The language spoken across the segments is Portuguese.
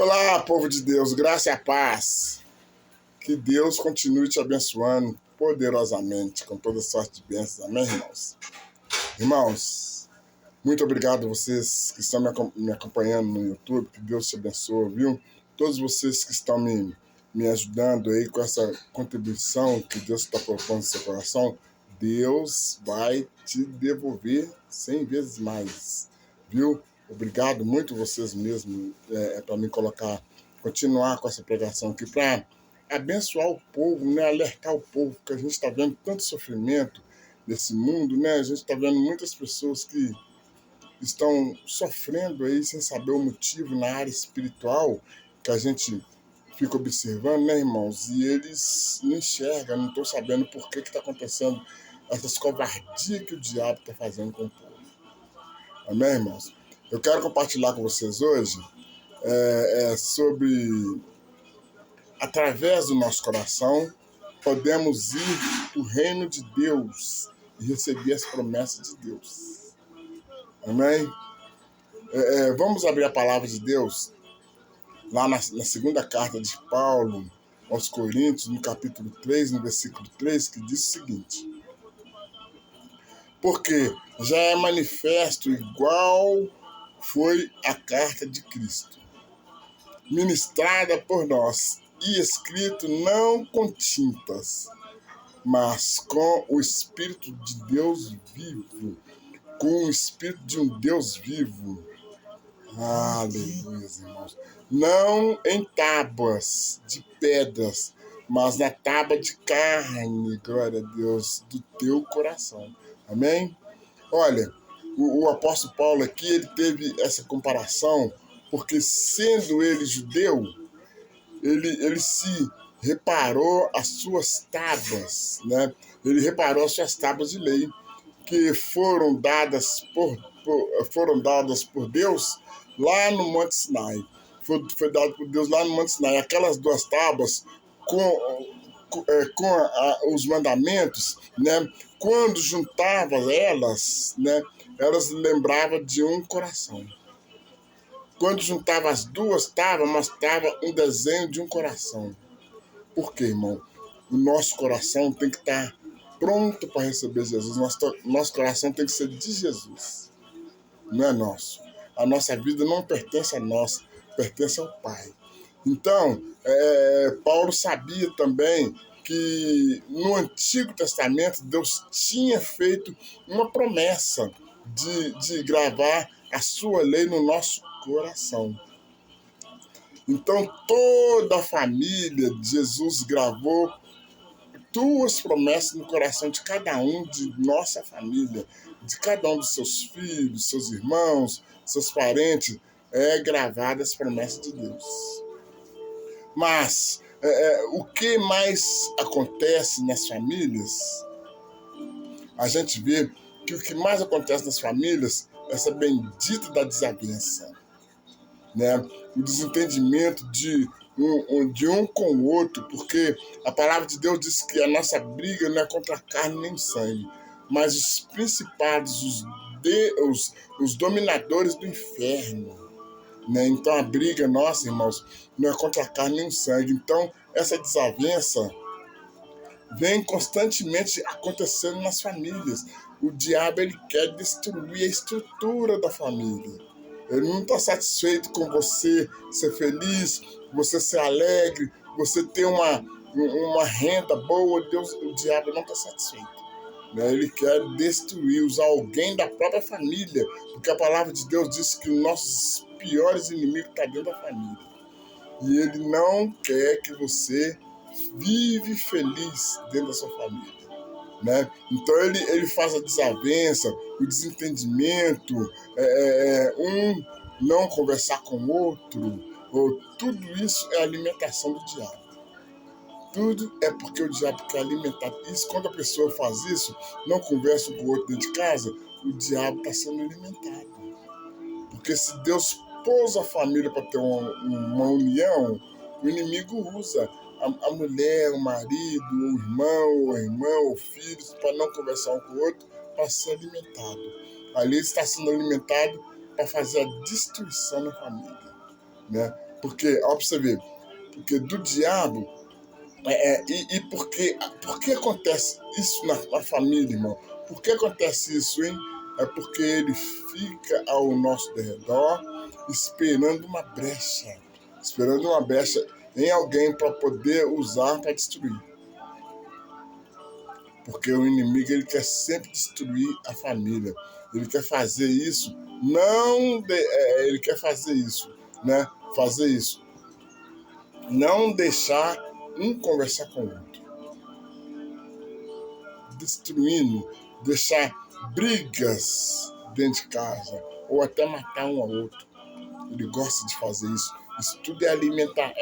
Olá, povo de Deus, graça e a paz. Que Deus continue te abençoando poderosamente, com toda sorte de bênçãos. Amém, irmãos? Irmãos, muito obrigado a vocês que estão me acompanhando no YouTube. Que Deus te abençoe, viu? Todos vocês que estão me ajudando aí com essa contribuição que Deus está propondo no seu coração, Deus vai te devolver 100 vezes mais, viu? Obrigado muito vocês mesmos para me continuar com essa pregação aqui, para abençoar o povo, né? Alertar o povo, porque a gente está vendo tanto sofrimento nesse mundo, né? A gente está vendo muitas pessoas que estão sofrendo aí sem saber o motivo na área espiritual, que a gente fica observando, né, irmãos? E eles não enxergam, não estão sabendo por que está acontecendo essas covardias que o diabo está fazendo com o povo. Amém, irmãos? Eu quero compartilhar com vocês hoje sobre, através do nosso coração, podemos ir para o reino de Deus e receber as promessas de Deus. Amém? Vamos abrir a palavra de Deus lá na segunda carta de Paulo aos Coríntios, no capítulo 3, no versículo 3, que diz o seguinte: porque já é manifesto igual foi a carta de Cristo, ministrada por nós e escrito não com tintas, mas com o Espírito de Deus vivo, com o Espírito de um Deus vivo. Aleluia, irmãos. Não em tábuas de pedras, mas na tábua de carne, glória a Deus, do teu coração. Amém? Olha, o apóstolo Paulo aqui, ele teve essa comparação, porque sendo ele judeu, ele se reparou as suas tábuas, né? Ele reparou as suas tábuas de lei, que foram dadas por Deus lá no Monte Sinai. Foi dado por Deus lá no Monte Sinai. Aquelas duas tábuas com os mandamentos, né? Quando juntava elas, né? Elas lembravam de um coração. Quando juntava as duas tábuas, mostrava um desenho de um coração. Por quê, irmão? O nosso coração tem que estar pronto para receber Jesus. Nosso coração tem que ser de Jesus. Não é nosso. A nossa vida não pertence a nós, pertence ao Pai. Então, Paulo sabia também que no Antigo Testamento Deus tinha feito uma promessa de gravar a sua lei no nosso coração. Então, toda a família de Jesus gravou tuas promessas no coração de cada um de nossa família, de cada um dos seus filhos, seus irmãos, seus parentes, gravadas as promessas de Deus. Mas o que mais acontece nas famílias? A gente vê que o que mais acontece nas famílias é essa bendita da desavença, né? O desentendimento de um com o outro, porque a palavra de Deus diz que a nossa briga não é contra a carne nem sangue, mas os principados, os dominadores do inferno, né? Então a briga nossa, irmãos, não é contra a carne nem o sangue. Então essa desavença vem constantemente acontecendo nas famílias. O diabo, ele quer destruir a estrutura da família. Ele não está satisfeito com você ser feliz, você ser alegre, você ter uma renda boa. O diabo não está satisfeito, né? Ele quer destruir, usar alguém da própria família, porque a palavra de Deus diz que os nossos piores inimigos estão dentro da família. E ele não quer que você vive feliz dentro da sua família, né? Então ele faz a desavença, o desentendimento, um não conversar com o outro, tudo isso é alimentação do diabo. Tudo é porque o diabo quer alimentar. Isso, quando a pessoa faz isso, não conversa com o outro dentro de casa, o diabo está sendo alimentado. Porque se Deus pôs a família para ter uma união, o inimigo usa a mulher, o marido, o irmão, o irmão, o filho, para não conversar um com o outro, para ser alimentado. Ali está sendo alimentado para fazer a destruição na família, né? Porque, ó, pra você ver, porque do diabo, por que acontece isso na família, irmão? Por que acontece isso, hein? É porque ele fica ao nosso redor esperando uma brecha em alguém para poder usar para destruir. Porque o inimigo ele quer sempre destruir a família. Ele quer fazer isso, ele quer fazer isso, né? Fazer isso, não deixar um conversar com o outro, destruindo, deixar brigas dentro de casa ou até matar um ao outro. Ele gosta de fazer isso. Isso tudo é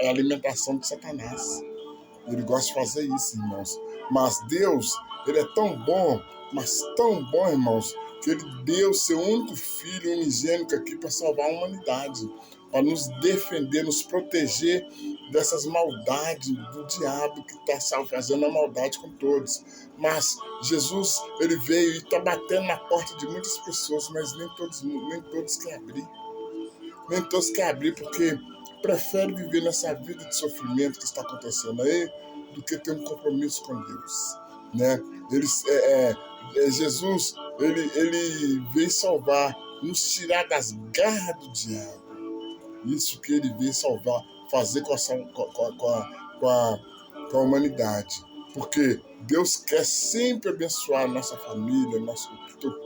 alimentação de Satanás. Ele gosta de fazer isso, irmãos. Mas Deus, ele é tão bom, mas tão bom, irmãos, que ele deu seu único filho unigênito aqui para salvar a humanidade, para nos defender, nos proteger dessas maldades do diabo que está fazendo a maldade com todos. Mas Jesus, ele veio e está batendo na porta de muitas pessoas, mas nem todos querem abrir. Nem todos querem abrir porque prefere viver nessa vida de sofrimento que está acontecendo aí do que ter um compromisso com Deus, né? Jesus, ele veio salvar, nos tirar das garras do diabo. Isso que ele veio salvar, fazer com a humanidade. Porque Deus quer sempre abençoar a nossa família, nosso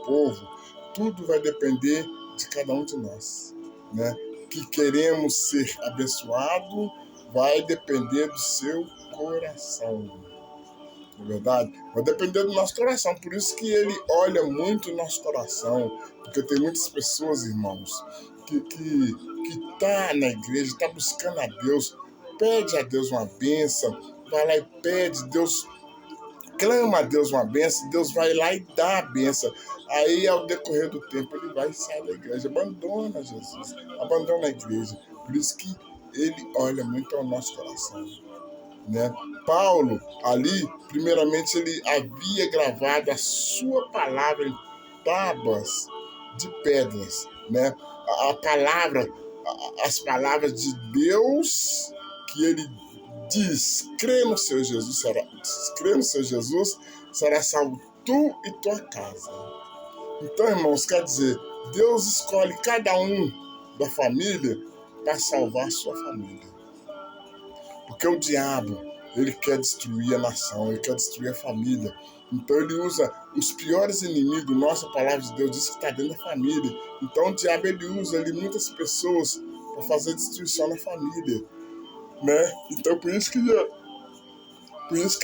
povo. Tudo vai depender de cada um de nós, né? Que queremos ser abençoado vai depender do seu coração. Não é verdade? Vai depender do nosso coração. Por isso que ele olha muito o nosso coração. Porque tem muitas pessoas, irmãos, que tá na igreja, está buscando a Deus, pede a Deus uma bênção, vai lá e pede, Deus clama a Deus uma bênção, Deus vai lá e dá a bênção. Aí, ao decorrer do tempo, ele vai e sai da igreja, abandona Jesus, abandona a igreja. Por isso que ele olha muito ao nosso coração, né? Paulo, ali, primeiramente, ele havia gravado a sua palavra em tábuas de pedras, né? As palavras de Deus que ele diz: crê no Senhor Jesus, será salvo tu e tua casa. Então, irmãos, quer dizer, Deus escolhe cada um da família para salvar a sua família. Porque o diabo, ele quer destruir a nação, ele quer destruir a família. Então ele usa os piores inimigos. Nossa palavra de Deus diz que está dentro da família. Então o diabo, ele usa muitas pessoas para fazer destruição na família, né? Então por isso que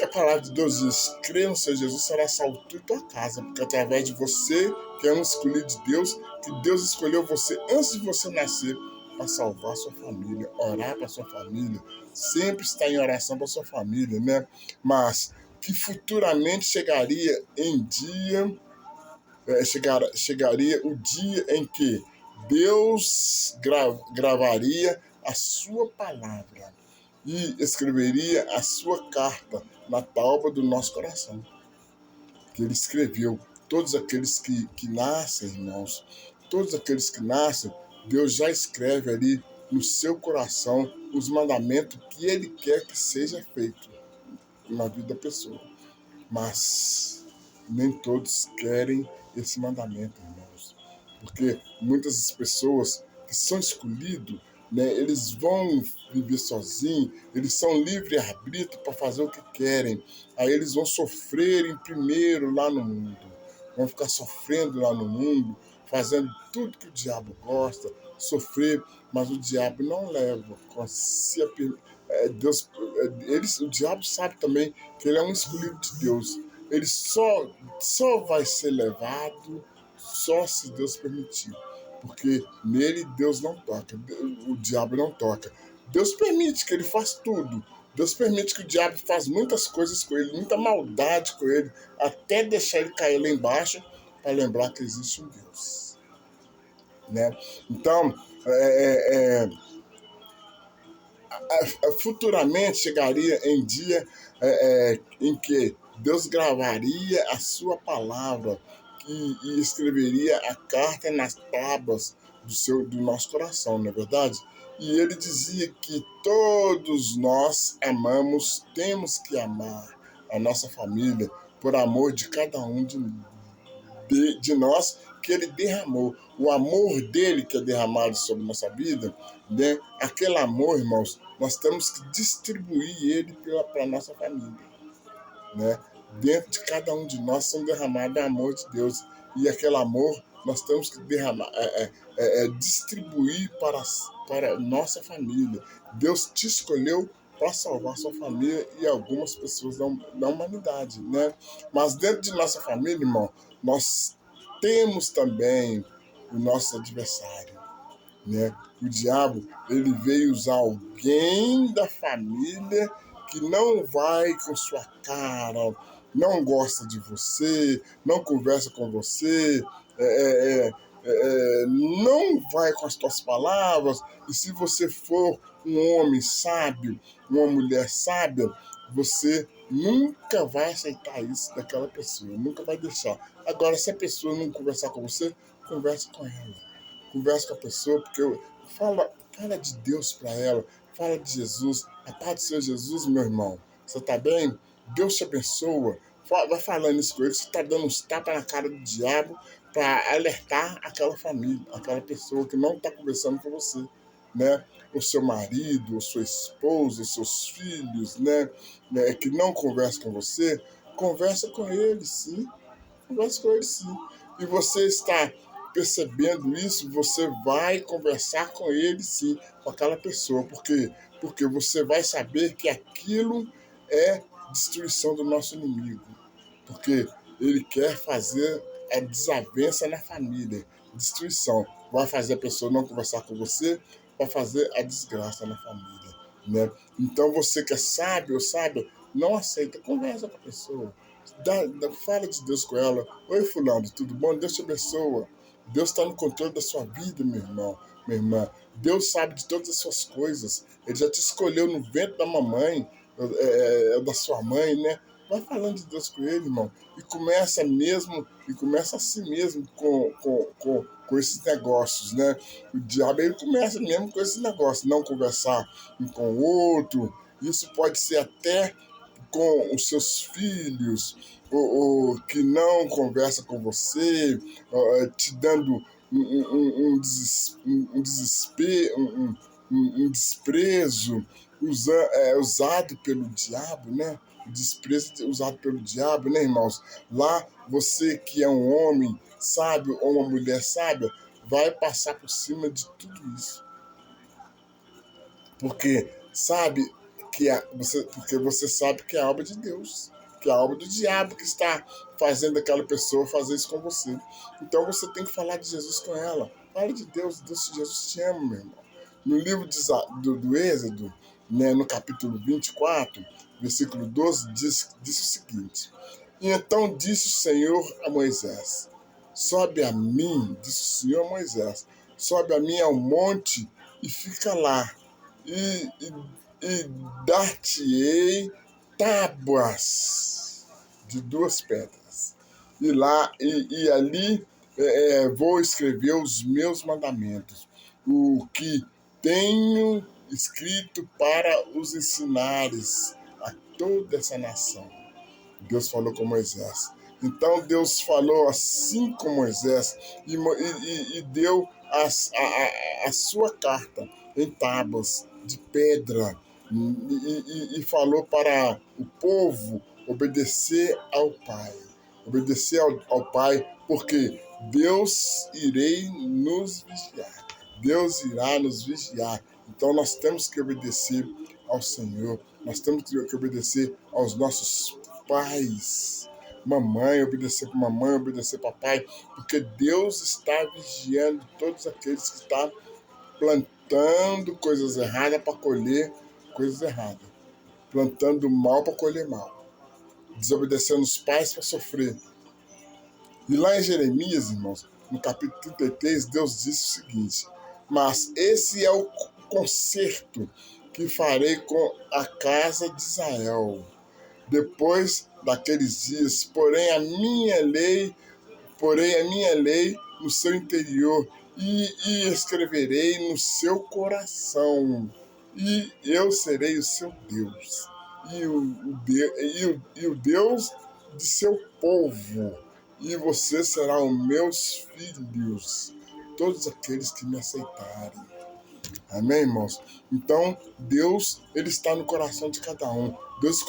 a palavra de Deus diz: crê no Senhor Jesus, será salvo tu e tua casa. Porque através de você, que é um escolhido de Deus, que Deus escolheu você antes de você nascer, para salvar a sua família, orar para a sua família, sempre estar em oração para a sua família, né? Mas que futuramente chegaria o dia em que Deus gravaria a sua palavra e escreveria a sua carta na tábua do nosso coração. Que ele escreveu. Todos aqueles que nascem, irmãos, todos aqueles que nascem, Deus já escreve ali no seu coração os mandamentos que ele quer que seja feito na vida da pessoa. Mas nem todos querem esse mandamento, irmãos. Porque muitas pessoas que são escolhidos, né, eles vão viver sozinhos, eles são livre-arbítrio para fazer o que querem. Aí eles vão sofrer primeiro lá no mundo. Vão ficar sofrendo lá no mundo, fazendo tudo que o diabo gosta, sofrer, mas o diabo não leva. O diabo sabe também que ele é um escolhido de Deus. Ele só vai ser levado só se Deus permitir. Porque nele Deus não toca, o diabo não toca. Deus permite que ele faça tudo. Deus permite que o diabo faça muitas coisas com ele, muita maldade com ele, até deixar ele cair lá embaixo, para lembrar que existe um Deus, né? Então, futuramente chegaria em dia em que Deus gravaria a sua palavra e escreveria a carta nas tábuas do nosso coração, não é verdade? E ele dizia que todos nós temos que amar a nossa família por amor de cada um de nós que ele derramou. O amor dele que é derramado sobre nossa vida, né? Aquele amor, irmãos, nós temos que distribuir ele para a nossa família, né? Dentro de cada um de nós são derramados o amor de Deus. E aquele amor nós temos que derramar, distribuir para nossa família. Deus te escolheu para salvar sua família e algumas pessoas da humanidade, né? Mas dentro de nossa família, irmão, nós temos também o nosso adversário, né? O diabo, ele veio usar alguém da família que não vai com sua cara, não gosta de você, não conversa com você, não vai com as tuas palavras. E se você for um homem sábio, uma mulher sábia, você nunca vai aceitar isso daquela pessoa, nunca vai deixar. Agora, se a pessoa não conversar com você, converse com ela. Converse com a pessoa, porque fala de Deus para ela, fala de Jesus. A paz do Senhor Jesus, meu irmão. Você está bem? Deus te abençoa. Vai falando isso com ele, você está dando uns tapas na cara do diabo para alertar aquela família, aquela pessoa que não está conversando com você, né? O seu marido, a sua esposa, os seus filhos, né? Que não conversa com você, conversa com ele, sim. Conversa com ele, sim. E você está percebendo isso, você vai conversar com ele, sim, com aquela pessoa. Por quê? Porque você vai saber que aquilo é destruição do nosso inimigo. Porque ele quer fazer a desavença na família, destruição. Vai fazer a pessoa não conversar com você, vai fazer a desgraça na família, né? Então você que é sábio ou sábia, não aceita, conversa com a pessoa. Fala de Deus com ela. Oi, fulano, tudo bom? Deus te abençoa. Deus está no controle da sua vida, meu irmão, minha irmã. Deus sabe de todas as suas coisas. Ele já te escolheu no ventre da mamãe, da sua mãe, né? Vai falando de Deus com ele, irmão. E começa assim mesmo com esses negócios, né? O diabo, ele começa mesmo com esses negócios. Não conversar um com o outro. Isso pode ser até com os seus filhos, ou que não conversa com você, te dando um desespero, um desprezo usado pelo diabo, né? O desprezo usado pelo diabo, né, irmãos? Lá, você que é um homem sábio ou uma mulher sábia, vai passar por cima de tudo isso. Porque porque você sabe que é a obra de Deus, que é a obra do diabo que está fazendo aquela pessoa fazer isso com você. Então você tem que falar de Jesus com ela. Fala de Deus, Jesus te ama, meu irmão. No livro do Êxodo, né, no capítulo 24, versículo 12, diz o seguinte: E então disse o Senhor a Moisés: Sobe a mim, disse o Senhor a Moisés, sobe a mim ao monte e fica lá, e dar-te-ei tábuas de 2 pedras. E ali vou escrever os meus mandamentos, o que tenho escrito para os ensinares a toda essa nação. Deus falou com Moisés. Então Deus falou assim com Moisés e deu a sua carta em tábuas de pedra e falou para o povo obedecer ao Pai. Obedecer ao Pai, porque Deus irei nos vigiar. Deus irá nos vigiar. Então nós temos que obedecer ao Senhor. Nós temos que obedecer aos nossos pais. Mamãe, obedecer para mamãe, obedecer para papai, porque Deus está vigiando todos aqueles que estão plantando coisas erradas para colher coisas erradas, plantando mal para colher mal, desobedecendo os pais para sofrer. E lá em Jeremias, irmãos, no capítulo 33, Deus disse o seguinte: Mas esse é o concerto que farei com a casa de Israel depois daqueles dias, porém a minha lei no seu interior, e escreverei no seu coração, e eu serei o seu Deus, e o Deus de seu povo, e você será os meus filhos, todos aqueles que me aceitarem. Amém, irmãos? Então, Deus, ele está no coração de cada um. Deus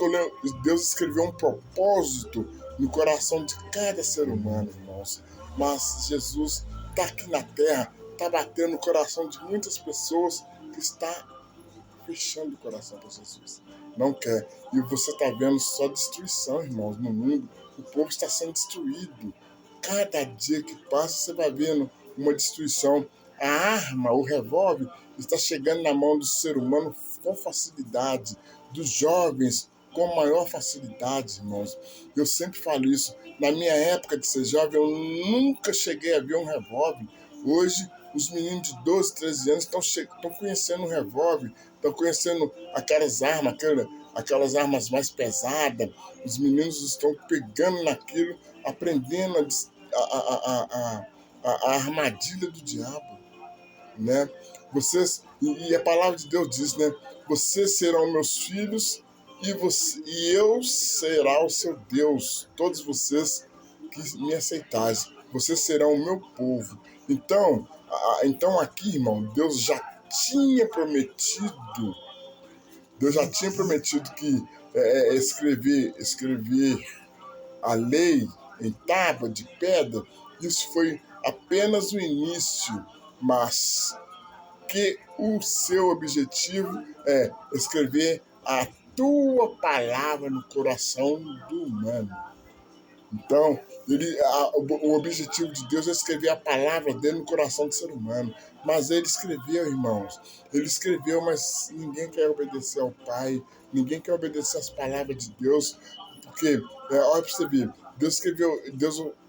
escreveu um propósito no coração de cada ser humano, irmãos. Mas Jesus está aqui na terra, está batendo no coração de muitas pessoas que está fechando o coração para Jesus. Não quer. E você está vendo só destruição, irmãos, no mundo. O povo está sendo destruído. Cada dia que passa, você vai vendo uma destruição. A arma, o revólver, está chegando na mão do ser humano com facilidade, dos jovens com maior facilidade, irmãos. Eu sempre falo isso. Na minha época de ser jovem, eu nunca cheguei a ver um revólver. Hoje, os meninos de 12, 13 anos estão conhecendo um revólver, estão conhecendo aquelas armas mais pesadas. Os meninos estão pegando naquilo, aprendendo a armadilha do diabo, né? E a palavra de Deus diz, né? Vocês serão meus filhos e eu será o seu Deus. Todos vocês que me aceitarem, vocês serão o meu povo. Então aqui, irmão, Deus já tinha prometido que escrever a lei em tábua de pedra. Isso foi apenas o início, mas que o seu objetivo é escrever a tua palavra no coração do humano. Então, o objetivo de Deus é escrever a palavra dele no coração do ser humano. Mas ele escreveu, irmãos. Ele escreveu, mas ninguém quer obedecer ao Pai. Ninguém quer obedecer às palavras de Deus. Porque, olha para você ver,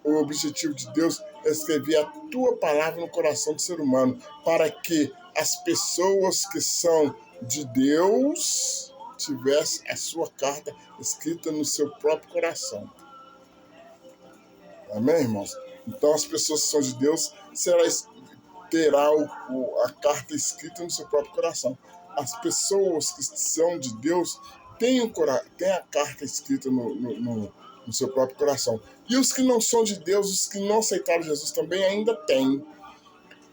o objetivo de Deus é escrever a tua palavra no coração do ser humano. Para que as pessoas que são de Deus tivessem a sua carta escrita no seu próprio coração. Amém, irmãos? Então as pessoas que são de Deus terá a carta escrita no seu próprio coração. As pessoas que são de Deus têm a carta escrita no seu próprio coração. E os que não são de Deus, os que não aceitaram Jesus também ainda têm.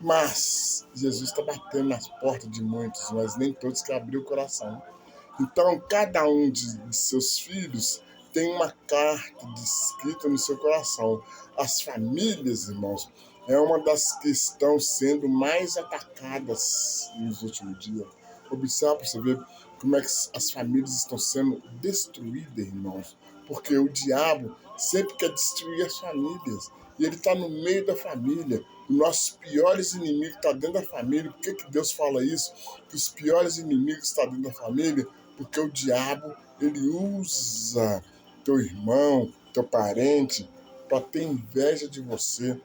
Mas Jesus está batendo nas portas de muitos, mas nem todos que abriram o coração. Então cada um de seus filhos tem uma carta escrita no seu coração. As famílias, irmãos, é uma das que estão sendo mais atacadas nos últimos dias. Observe para você ver como é que as famílias estão sendo destruídas, irmãos. Porque o diabo sempre quer destruir as famílias. E ele está no meio da família. Os nossos piores inimigos estão dentro da família. Por que Deus fala isso? Que os piores inimigos estão dentro da família? Porque o diabo, ele usa teu irmão, teu parente, para ter inveja de você.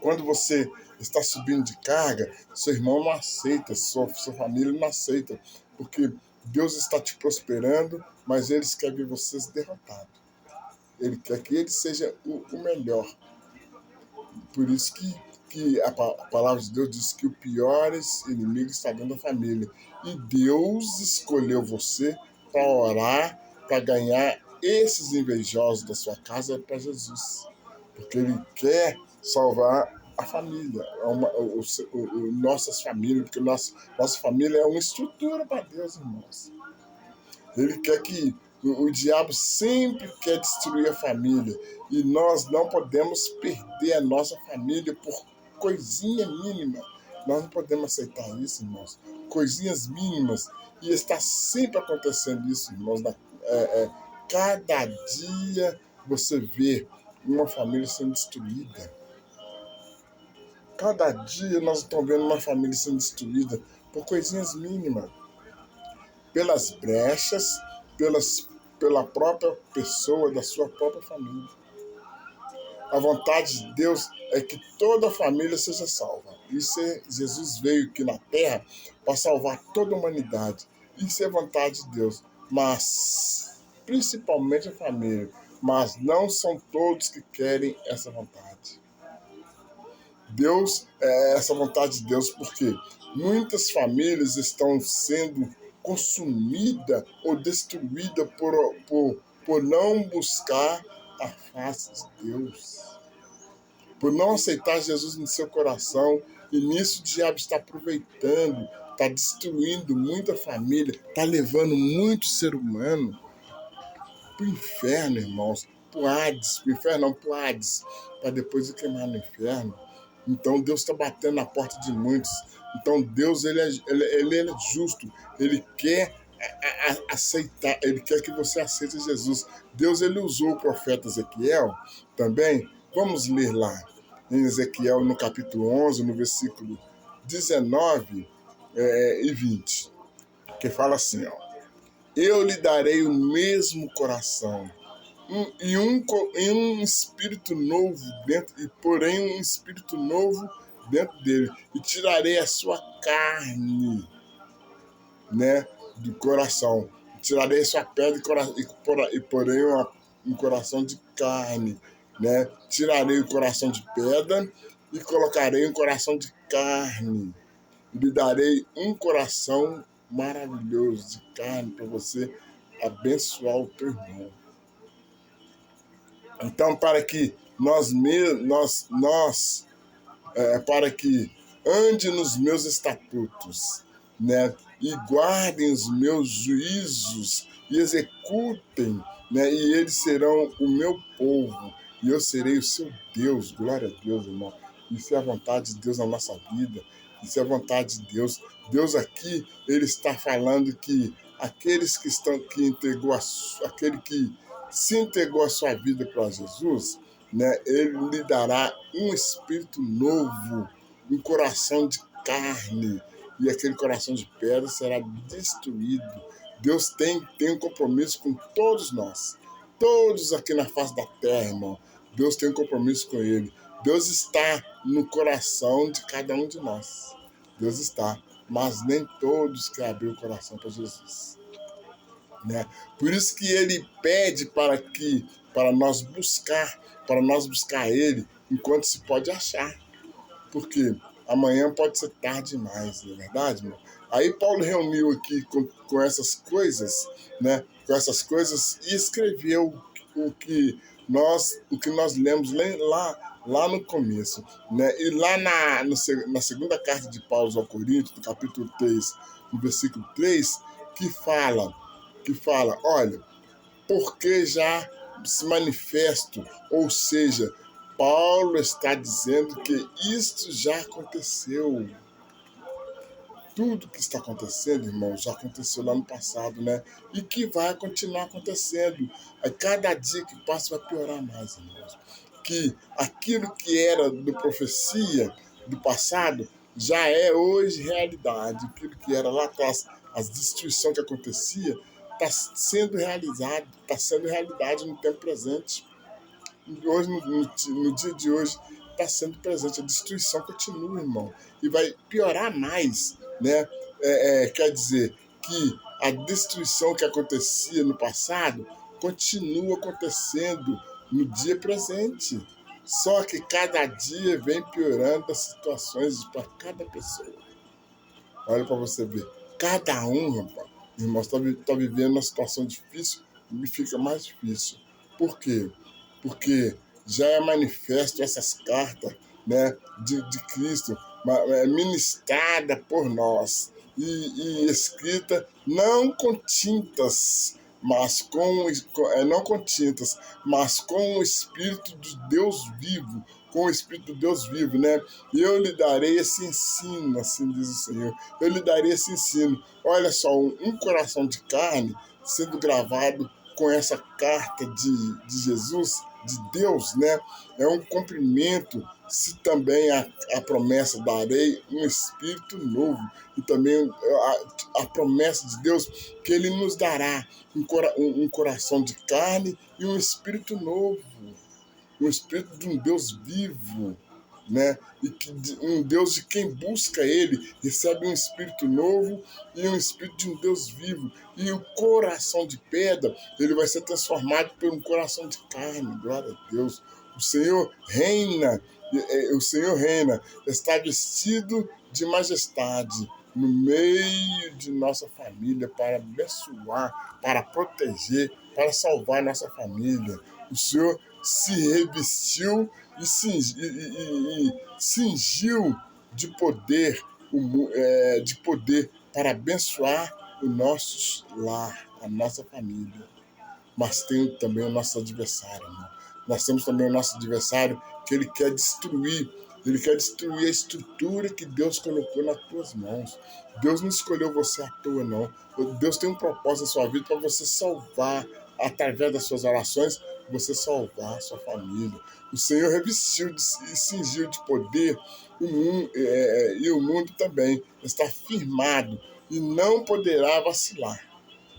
Quando você está subindo de carga, seu irmão não aceita, sua família não aceita, porque Deus está te prosperando, mas eles querem ver vocês derrotados. Ele quer que ele seja o melhor. Por isso que a palavra de Deus diz que o piores inimigo está dentro da família. E Deus escolheu você para orar, para ganhar esses invejosos da sua casa para Jesus. Porque Ele quer salvar a família, nossas famílias, porque nossa família é uma estrutura para Deus, irmãos. Ele quer que o diabo sempre quer destruir a família. E nós não podemos perder a nossa família por coisinha mínima. Nós não podemos aceitar isso, irmãos. Coisinhas mínimas. E está sempre acontecendo isso, irmãos. Cada dia você vê uma família sendo destruída. Cada dia nós estamos vendo uma família sendo destruída por coisinhas mínimas. Pelas brechas, pela própria pessoa, da sua própria família. A vontade de Deus é que toda a família seja salva. Jesus veio aqui na terra para salvar toda a humanidade. Isso é vontade de Deus. Mas, principalmente a família. Mas não são todos que querem essa vontade. Deus, essa vontade de Deus, porque muitas famílias estão sendo consumidas ou destruídas por não buscar a face de Deus, por não aceitar Jesus no seu coração. E nisso o diabo está aproveitando, está destruindo muita família, está levando muito ser humano para o inferno, irmãos, para o Hades, para o inferno não, para o Hades, para depois ir queimar no inferno. Então Deus está batendo na porta de muitos. Então Deus ele é justo, ele quer aceitar, ele quer que você aceite Jesus. Deus ele usou o profeta Ezequiel também. Vamos ler lá em Ezequiel no capítulo 11, no versículo 19 e 20, que fala assim, ó: eu lhe darei o mesmo coração e um espírito novo dentro, e porém um espírito novo dentro dele, e tirarei a sua carne, né, do coração, tirarei a sua pedra e porém um coração de carne, né, tirarei o coração de pedra e colocarei um coração de carne, e lhe darei um coração maravilhoso de carne para você abençoar o teu irmão. Então, para que para que ande nos meus estatutos, né, e guardem os meus juízos e executem, né, e eles serão o meu povo e eu serei o seu Deus. Glória a Deus, irmão. Isso é a vontade de Deus na nossa vida. Isso é a vontade de Deus. Deus aqui, ele está falando que aquele que se entregou a sua vida para Jesus, né, ele lhe dará um espírito novo, um coração de carne, e aquele coração de pedra será destruído. Deus tem um compromisso com todos nós, todos aqui na face da terra, irmão. Deus tem um compromisso com ele. Deus está no coração de cada um de nós. Deus está, mas nem todos querem abrir o coração para Jesus, né? Por isso que ele pede para nós buscar ele enquanto se pode achar, porque amanhã pode ser tarde demais, não é verdade, irmão? Aí Paulo reuniu aqui com essas coisas, né? Com essas coisas, e escreveu o que nós lemos lá no começo, né? E lá na segunda carta de Paulo aos Coríntios, no capítulo 3, no versículo 3, que fala, olha, porque já se manifesto, ou seja, Paulo está dizendo que isto já aconteceu. Tudo que está acontecendo, irmão, já aconteceu lá no passado, né? E que vai continuar acontecendo. A cada dia que passa vai piorar mais, irmãos. Que aquilo que era de profecia do passado já é hoje realidade. Aquilo que era lá atrás, a destruição que acontecia, está sendo realizado, está sendo realidade no tempo presente. Hoje, no dia de hoje, está sendo presente. A destruição continua, irmão, e vai piorar mais, né? Quer dizer que a destruição que acontecia no passado continua acontecendo no dia presente. Só que cada dia vem piorando as situações para cada pessoa. Olha para você ver. Cada um, rapaz, irmão, está vivendo uma situação difícil e fica mais difícil. Por quê? Porque já é manifesto essas cartas, né, de Cristo, ministrada por nós e escrita não com tintas, mas não com tintas, mas com o Espírito de Deus vivo, com o Espírito de Deus vivo, né? E eu lhe darei esse ensino, assim diz o Senhor. Eu lhe darei esse ensino. Olha só, um coração de carne sendo gravado com essa carta de Jesus, de Deus, né? É um cumprimento, se também a promessa darei um espírito novo, e também a promessa de Deus que ele nos dará um coração de carne e um espírito novo, um espírito de um Deus vivo, né? E um Deus de quem busca ele recebe um espírito novo e um espírito de um Deus vivo. E o coração de pedra, ele vai ser transformado por um coração de carne. Glória a Deus. O Senhor reina O Senhor reina, está vestido de majestade no meio de nossa família para abençoar, para proteger, para salvar nossa família. O Senhor se revestiu e cingiu de poder, de poder para abençoar o nosso lar, a nossa família. Mas tem também o nosso adversário, irmão. Nós temos também o nosso adversário que ele quer destruir. Ele quer destruir a estrutura que Deus colocou nas tuas mãos. Deus não escolheu você à toa, não. Deus tem um propósito na sua vida para você salvar, através das suas orações, você salvar a sua família. O Senhor revestiu e cingiu de poder o mundo, e o mundo também está firmado e não poderá vacilar.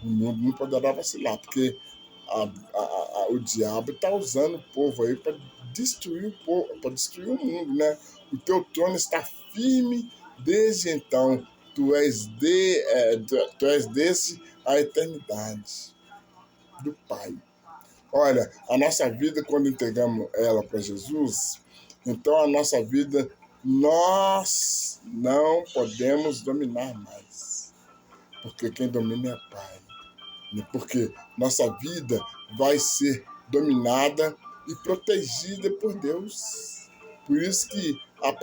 O mundo não poderá vacilar, porque o diabo está usando o povo aí para destruir o povo, para destruir o mundo, né? O teu trono está firme desde então. Tu és desse a eternidade do Pai. Olha, a nossa vida, quando entregamos ela para Jesus, então a nossa vida nós não podemos dominar mais, porque quem domina é o Pai. Porque nossa vida vai ser dominada e protegida por Deus. Por isso que a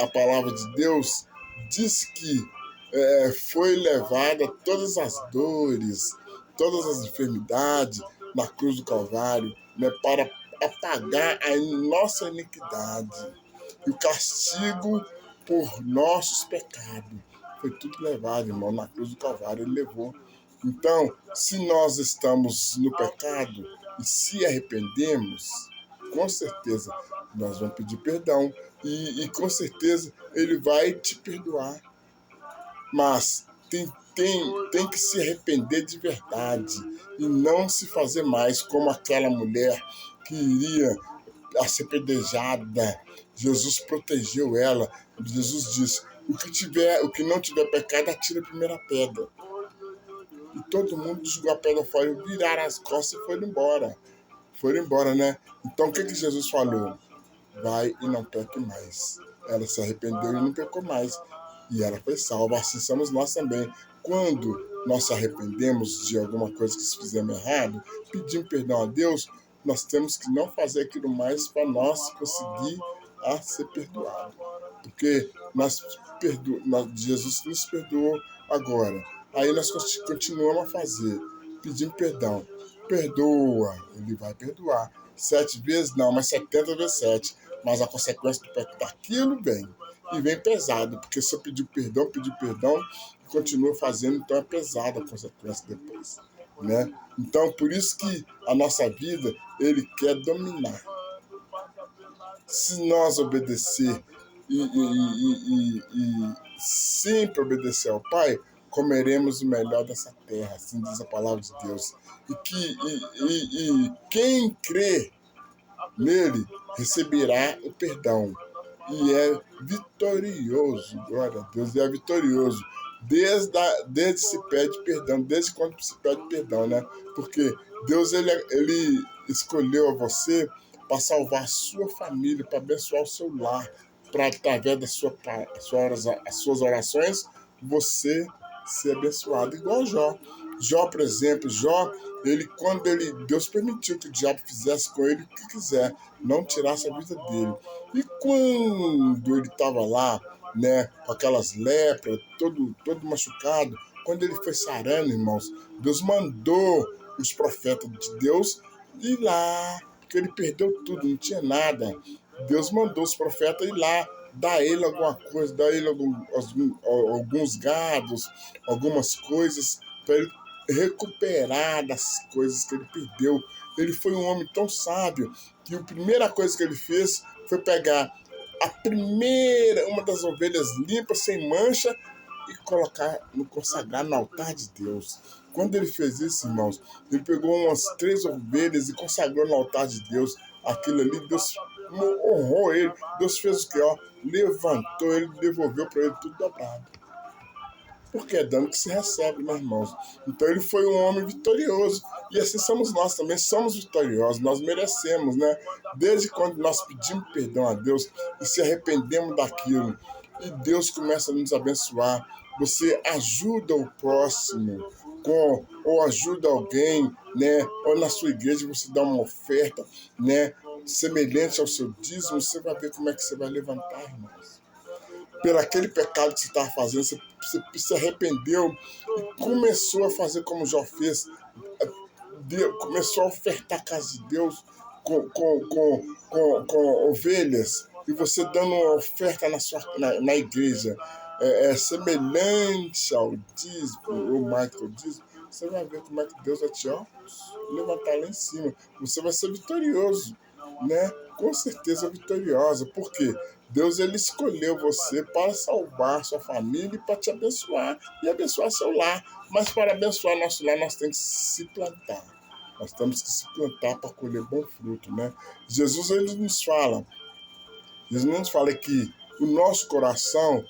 palavra de Deus diz que foi levada todas as dores, todas as enfermidades na cruz do Calvário, né, para apagar a nossa iniquidade. E o castigo por nossos pecados foi tudo levado, irmão, na cruz do Calvário. Ele levou. Então, se nós estamos no pecado e se arrependemos, com certeza nós vamos pedir perdão e com certeza ele vai te perdoar. Mas tem que se arrepender de verdade e não se fazer mais como aquela mulher que iria a ser pedejada. Jesus protegeu ela. Jesus disse: o que não tiver pecado, atira a primeira pedra. E todo mundo jogou a pedra fora, viraram as costas e foram embora. Foram embora, né? Então o que Jesus falou? Vai e não peque mais. Ela se arrependeu e não pecou mais. E ela foi salva. Assim somos nós também. Quando nós se arrependemos de alguma coisa que fizemos errado, pedimos perdão a Deus, nós temos que não fazer aquilo mais para nós conseguir a ser perdoado. Porque Jesus nos perdoou agora. Aí nós continuamos a fazer, pedindo perdão. Perdoa, ele vai perdoar. 7 vezes não, mas 70 vezes 7. Mas a consequência daquilo vem. E vem pesado, porque se eu pedir perdão, e continua fazendo, então é pesada a consequência depois. Né? Então, por isso que a nossa vida, ele quer dominar. Se nós obedecer e sempre obedecer ao Pai, comeremos o melhor dessa terra, assim diz a palavra de Deus. E quem crê nele receberá o perdão. E é vitorioso, glória a Deus, e é vitorioso. Desde se pede perdão, desde quando se pede perdão, né? Porque Deus, ele escolheu a você para salvar a sua família, para abençoar o seu lar, para através das suas orações, você ser abençoado, igual Jó. Jó, por exemplo, Deus permitiu que o diabo fizesse com ele o que quiser, não tirasse a vida dele. E quando ele estava lá, né, com aquelas lepras, todo machucado, quando ele foi sarando, irmãos, Deus mandou os profetas de Deus ir lá, porque ele perdeu tudo, não tinha nada. Deus mandou os profetas ir lá, dar a ele alguma coisa, dar a ele alguns gados, algumas coisas, para ele recuperar das coisas que ele perdeu. Ele foi um homem tão sábio que a primeira coisa que ele fez foi pegar uma das ovelhas limpas, sem mancha, e consagrar no altar de Deus. Quando ele fez isso, irmãos, ele pegou umas 3 ovelhas e consagrou no altar de Deus. Aquilo ali, Deus honrou ele. Deus fez o que? Levantou ele, devolveu para ele tudo dobrado. porque é dando que se recebe, né, irmãos? Então ele foi um homem vitorioso, e assim somos nós também, somos vitoriosos, nós merecemos, né? Desde quando nós pedimos perdão a Deus e se arrependemos daquilo, e Deus começa a nos abençoar, você ajuda o próximo, ou ajuda alguém, né? Ou na sua igreja você dá uma oferta, né? Semelhante ao seu dízimo, você vai ver como é que você vai levantar, irmãos. Pelo aquele pecado que você estava fazendo, você se arrependeu e começou a fazer como Jó fez. Começou a ofertar a casa de Deus com ovelhas, e você dando uma oferta na igreja semelhante ao dízimo, ou mais que o dízimo, você vai ver como é que Deus vai te levantar lá em cima. Você vai ser vitorioso, né? Com certeza vitoriosa. Por quê? Deus ele escolheu você para salvar sua família e para te abençoar e abençoar seu lar. Mas para abençoar nosso lar, nós temos que se plantar. Nós temos que se plantar para colher bom fruto, né? Jesus nos fala que o nosso coração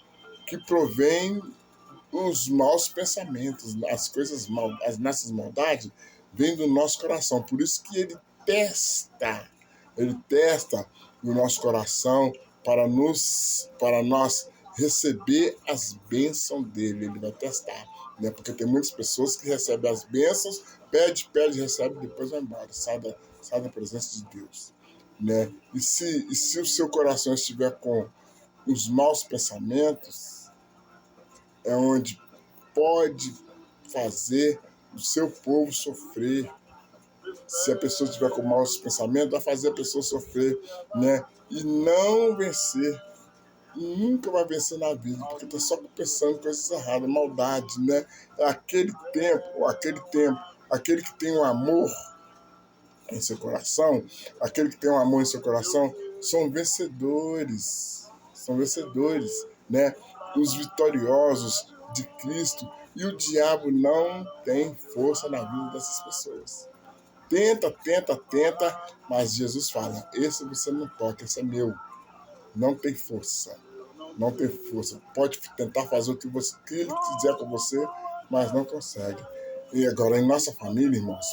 que provém os maus pensamentos, as coisas mal, as nossas maldades, vêm do nosso coração. Por isso que ele testa o nosso coração para nós receber as bênçãos dele. Ele vai testar, né? Porque tem muitas pessoas que recebem as bênçãos, pede, recebe, depois vai embora, sai da presença de Deus, né? E se o seu coração estiver com os maus pensamentos, é onde pode fazer o seu povo sofrer. Se a pessoa tiver com maus pensamentos, vai fazer a pessoa sofrer, né? E não vencer. Nunca vai vencer na vida, porque está só pensando coisas erradas, maldade, né? Aquele aquele que tem um amor em seu coração, aquele que tem um amor em seu coração, são vencedores, né? Os vitoriosos de Cristo, e o diabo não tem força na vida dessas pessoas. Tenta, mas Jesus fala, esse você não toca, esse é meu. Não tem força. Não tem força. Pode tentar fazer o que ele quiser com você, mas não consegue. E agora, em nossa família, irmãos,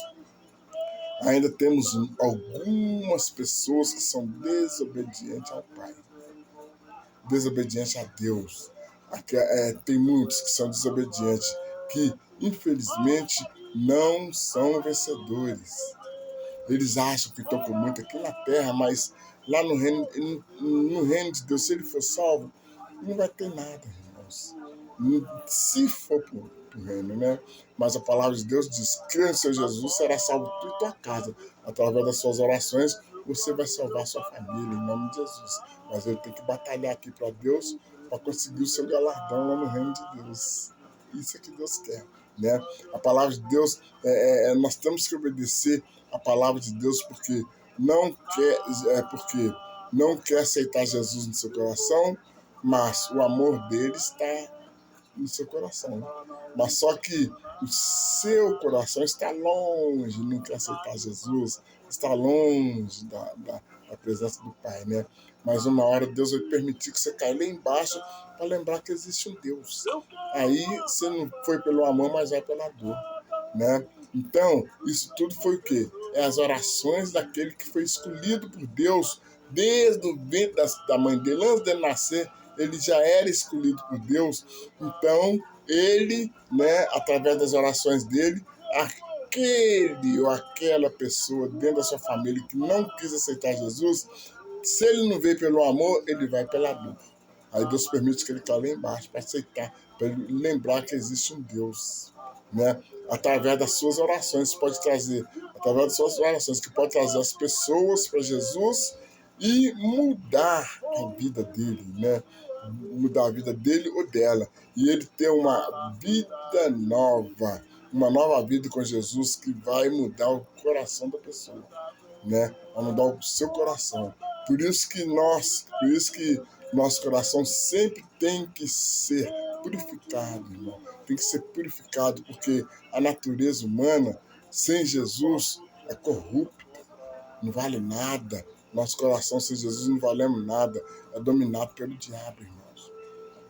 ainda temos algumas pessoas que são desobedientes ao Pai, desobedientes a Deus. Tem muitos que são desobedientes, que infelizmente não são vencedores. Eles acham que estão com muito aqui na terra, mas lá no reino de Deus, se ele for salvo, não vai ter nada, irmãos. Se for para o reino, né? Mas a palavra de Deus diz: crê no Senhor Jesus, será salvo tu e tua casa. Através das suas orações, você vai salvar sua família, em nome de Jesus. Mas ele tem que batalhar aqui para Deus, para conseguir o seu galardão lá no reino de Deus. Isso é que Deus quer, né? A palavra de Deus, nós temos que obedecer a palavra de Deus porque não quer aceitar Jesus no seu coração, mas o amor dele está no seu coração. Mas só que o seu coração está longe, não quer aceitar Jesus, está longe da presença do Pai, né? Mas uma hora Deus vai permitir que você caia lá embaixo para lembrar que existe um Deus. Aí você não foi pelo amor, mas vai pela dor, né? Então, isso tudo foi o quê? É as orações daquele que foi escolhido por Deus desde o ventre da mãe dele, antes dele nascer, ele já era escolhido por Deus. Então, ele, né, através das orações dele, aquele ou aquela pessoa dentro da sua família que não quis aceitar Jesus, se ele não veio pelo amor, ele vai pela dor. Aí Deus permite que ele caia lá embaixo para aceitar, para ele lembrar que existe um Deus, né? Através das suas orações, pode trazer, através das suas orações, que pode trazer as pessoas para Jesus e mudar a vida dele, né? Mudar a vida dele ou dela. E ele ter uma vida nova, uma nova vida com Jesus que vai mudar o coração da pessoa, né? Vai mudar o seu coração. Por isso que nosso coração sempre tem que ser purificado, irmão. Tem que ser purificado, porque a natureza humana, sem Jesus, é corrupta, não vale nada. Nosso coração sem Jesus não valemos nada, é dominado pelo diabo, irmãos.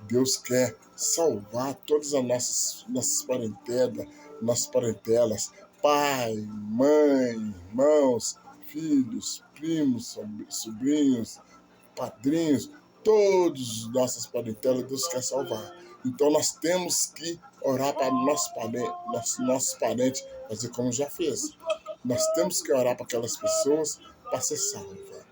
Deus quer salvar todas as nossas parentelas, pai, mãe, irmãos, filhos, primos, sobrinhos, padrinhos, todos os nossos parentelas Deus quer salvar. Então nós temos que orar para nossos parentes, fazer como já fez. Nós temos que orar para aquelas pessoas para ser salva.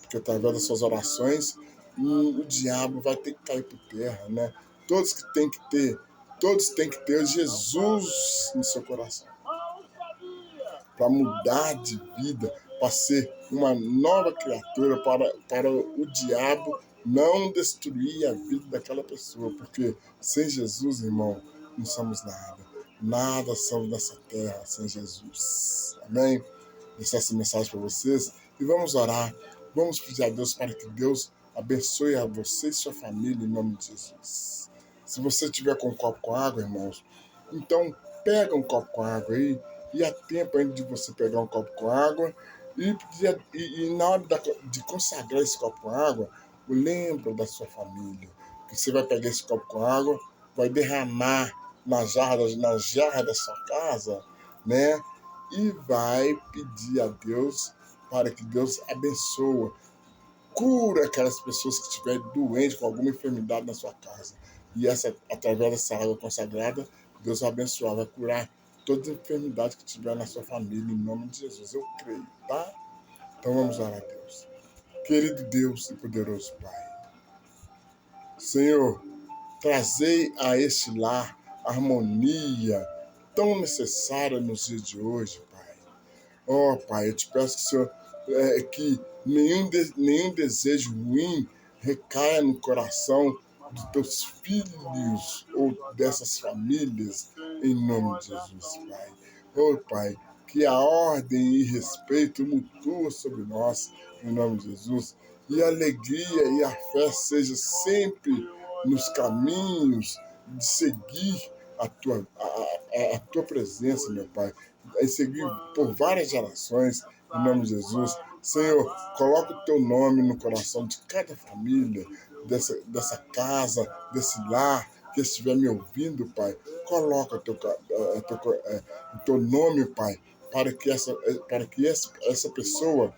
Porque através das suas orações, o diabo vai ter que cair por terra, né? Todos têm que ter Jesus no seu coração. Para mudar de vida, para ser uma nova criatura, para o diabo não destruir a vida daquela pessoa, porque sem Jesus, irmão, não somos nada. Nada somos nessa terra sem Jesus. Amém? Deixar essa mensagem para vocês e vamos orar. Vamos pedir a Deus para que Deus abençoe a você e sua família em nome de Jesus. Se você tiver com um copo com água, irmãos, então pega um copo com água aí e há tempo ainda de você pegar um copo com água e na hora de consagrar esse copo com água, lembra da sua família. Que você vai pegar esse copo com água, vai derramar na jarra da sua casa, né? E vai pedir a Deus para que Deus abençoe, cura aquelas pessoas que estiverem doentes com alguma enfermidade na sua casa. E através dessa água consagrada, Deus vai abençoar, vai curar toda enfermidade que tiver na sua família, em nome de Jesus. Eu creio, tá? Então vamos orar a Deus. Querido Deus e poderoso Pai, Senhor, trazei a este lar harmonia tão necessária nos dias de hoje, Pai. Oh, Pai, eu te peço que, Senhor, que nenhum desejo ruim recaia no coração dos teus filhos ou dessas famílias, em nome de Jesus, Pai. Oh, Pai, que a ordem e respeito mutua sobre nós, em nome de Jesus, e a alegria e a fé seja sempre nos caminhos de seguir a tua presença, meu Pai, e seguir por várias gerações, em nome de Jesus. Senhor, coloca o teu nome no coração de cada família, dessa casa, desse lar que estiver me ouvindo, Pai. Coloca o teu nome, Pai, para que essa pessoa,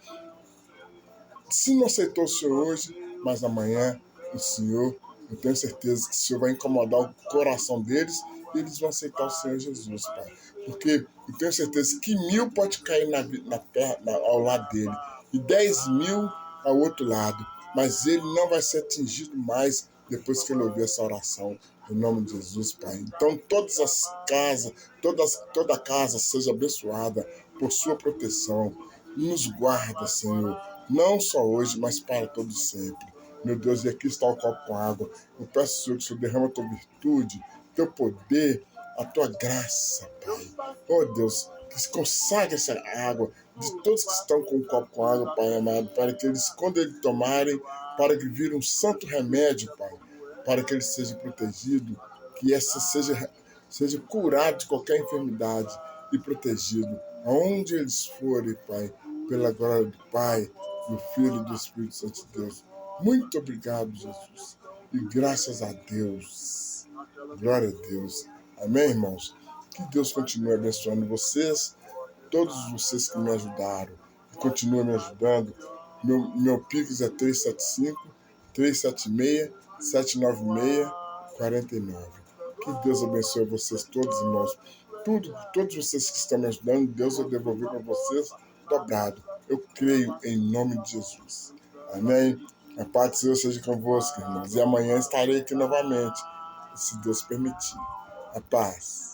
se não aceitou o Senhor hoje, mas amanhã o Senhor, eu tenho certeza que o Senhor vai incomodar o coração deles e eles vão aceitar o Senhor Jesus, Pai. Porque eu tenho certeza que 1000 pode cair na terra, ao lado dele, e 10.000 ao outro lado, mas ele não vai ser atingido mais depois que ele ouvir essa oração, em nome de Jesus, Pai. Então todas as casas, toda casa seja abençoada por sua proteção. Nos guarda, Senhor, não só hoje, mas para todo sempre. Meu Deus, e aqui está o copo com água. Eu peço, Senhor, que o Senhor derrama a tua virtude, teu poder, a tua graça, Pai. Oh, Deus, que se consagre essa água de todos que estão com o copo com água, Pai amado, para que eles, quando eles tomarem, para que vire um santo remédio, Pai, para que ele seja protegido, que essa seja curado de qualquer enfermidade e protegido, aonde eles forem, Pai, pela glória do Pai, do Filho e do Espírito Santo de Deus. Muito obrigado, Jesus. E graças a Deus. Glória a Deus. Amém, irmãos? Que Deus continue abençoando vocês, todos vocês que me ajudaram e continuam me ajudando. Meu Pix é 375-376-796-49. Que Deus abençoe vocês todos, irmãos. Todos vocês que estão me ajudando, Deus vai devolver para vocês dobrado. Eu creio em nome de Jesus. Amém? A paz do Senhor seja convosco, irmãos. E amanhã estarei aqui novamente, se Deus permitir. A paz.